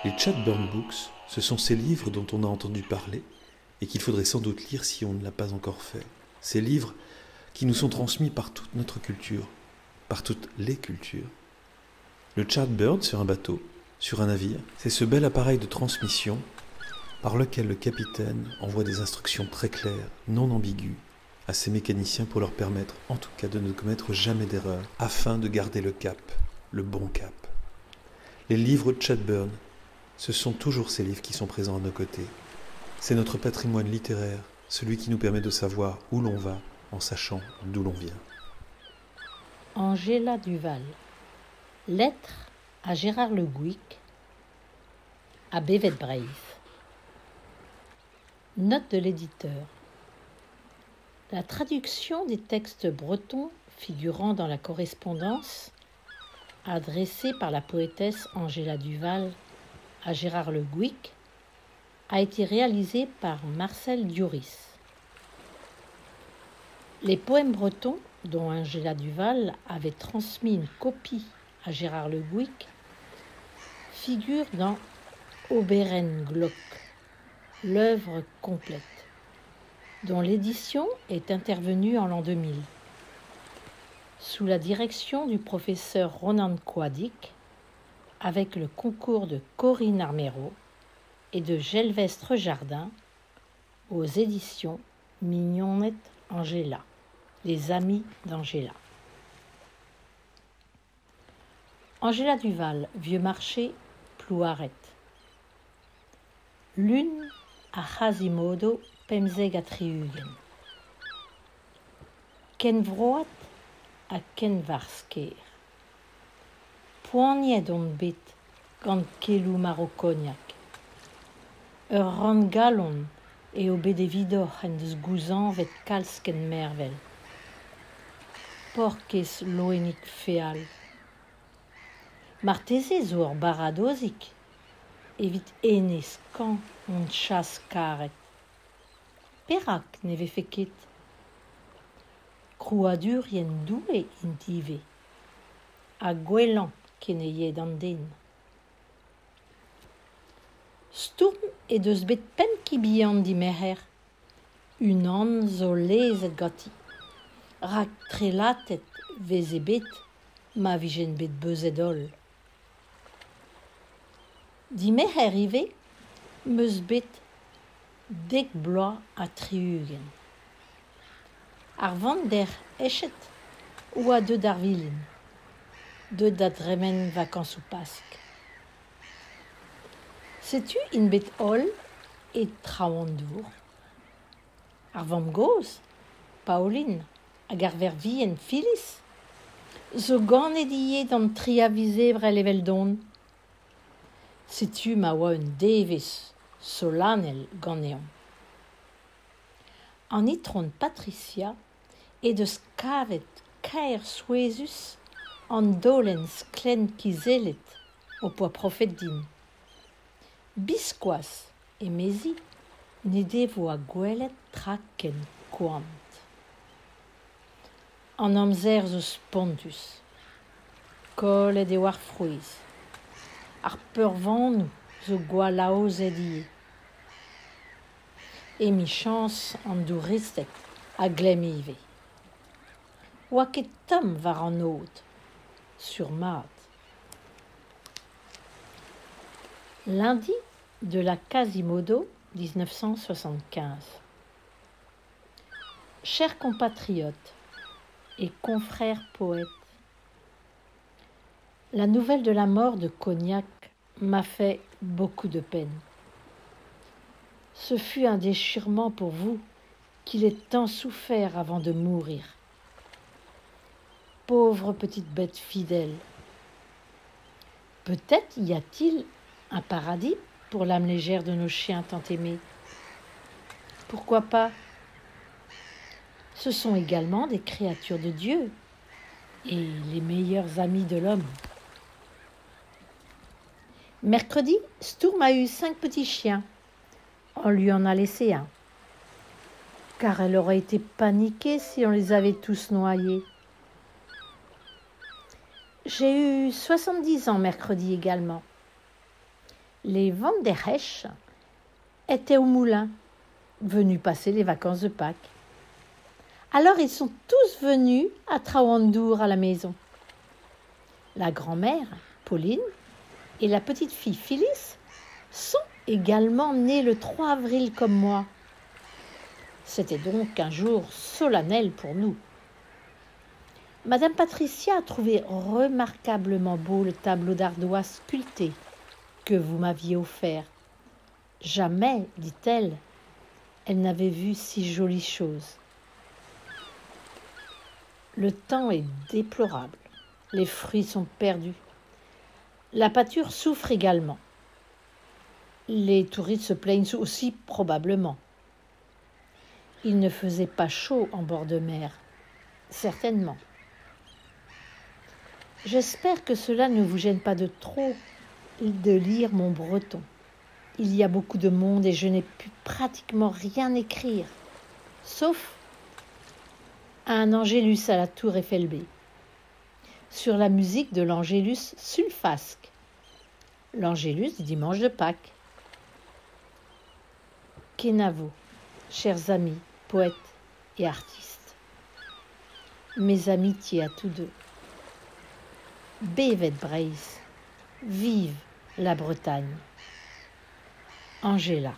Les Chatburn Books, ce sont ces livres dont on a entendu parler et qu'il faudrait sans doute lire si on ne l'a pas encore fait. Ces livres qui nous sont transmis par toute notre culture, par toutes les cultures. Le Chatbird sur un bateau, sur un navire, c'est ce bel appareil de transmission par lequel le capitaine envoie des instructions très claires, non ambiguës, à ses mécaniciens pour leur permettre, en tout cas, de ne commettre jamais d'erreur, afin de garder le cap, le bon cap. Les livres de Chatburn, ce sont toujours ces livres qui sont présents à nos côtés. C'est notre patrimoine littéraire, celui qui nous permet de savoir où l'on va en sachant d'où l'on vient. Angela Duval. Lettre à Gérard Le Gouic, à Bevet Brave. Note de l'éditeur. La traduction des textes bretons figurant dans la correspondance adressée par la poétesse Angela Duval à Gérard Le Gouic a été réalisée par Marcel Dioris. Les poèmes bretons, dont Angela Duval avait transmis une copie à Gérard Le Gouic, figurent dans Oberenglock, l'œuvre complète, dont l'édition est intervenue en l'an 2000, sous la direction du professeur Ronan Coadic, avec le concours de Corinne Armero et de Gelvestre Jardin, aux éditions Mignonnette Angela, les amis d'Angela. Angela Duval, Vieux Marché, Plouaret. Lune a Quasimodo pemzeg a triugen. Ken vroat a ken varsker. Poigned on bit gant kelou marocognac. Ran galon e o bedevidor en deus gouzan vet kalsken mervel. Porkez loenik feal. Marteze zo ur baradozik, evit enez kan on chas karet. Perak neve feket. Krouadur yen doue in dive, a gwelan ken eie an den. Stourm e deus bet pen kibian di meher, unan zo lezet gati. Rak trelatet veze bet, ma vijen bet beuzet-ol. Di meher ive, meus bet dek bloaz a triugen. Ar vant der echet oa deud ar vilin, deud da dremen vakans ou pask. Setu in bet ol e traoandour. Ar vant goz, Pauline, hag ar vervien Phyllis, zo ganet ie d'an triavize bre level don. Setu ma oa un devezh solanel ganeon. An itron Patricia e deus kavet kaer souezus an dolens klen kizelet o poa profet din. Biskoaz e mezi ne devo a gwelet traken koant. An amzer eus pontus, kollet e war frouiz, ar peurvannou zo gwalaozet ie. E mi chans an douristek a glem ive. Oa ket tom war an ot, sur mat. Lundi de la Quasimodo, 1975. Chers compatriotes et confrères poètes, la nouvelle de la mort de Cognac m'a fait beaucoup de peine. Ce fut un déchirement pour vous qu'il ait tant souffert avant de mourir. Pauvre petite bête fidèle. Peut-être y a-t-il un paradis pour l'âme légère de nos chiens tant aimés. Pourquoi pas? Ce sont également des créatures de Dieu et les meilleurs amis de l'homme. Mercredi, Stourm a eu 5 petits chiens. On lui en a laissé un, car elle aurait été paniquée si on les avait tous noyés. J'ai eu 70 ans mercredi également. Les Van der Hesch étaient au moulin, venus passer les vacances de Pâques. Alors ils sont tous venus à Trawandour à la maison. La grand-mère, Pauline, et la petite fille Phyllis sont également nées le 3 avril comme moi. C'était donc un jour solennel pour nous. Madame Patricia a trouvé remarquablement beau le tableau d'ardoise sculpté que vous m'aviez offert. Jamais, dit-elle, elle n'avait vu si jolie chose. Le temps est déplorable. Les fruits sont perdus. La pâture souffre également. Les touristes se plaignent aussi probablement. Il ne faisait pas chaud en bord de mer, certainement. J'espère que cela ne vous gêne pas de trop de lire mon breton. Il y a beaucoup de monde et je n'ai pu pratiquement rien écrire, sauf un Angélus à la tour Eiffel B, sur la musique de l'Angélus sulfasque, l'Angélus du dimanche de Pâques. Kenavo, chers amis, poètes et artistes, mes amitiés à tous deux. Bevet Brace, vive la Bretagne. Angela.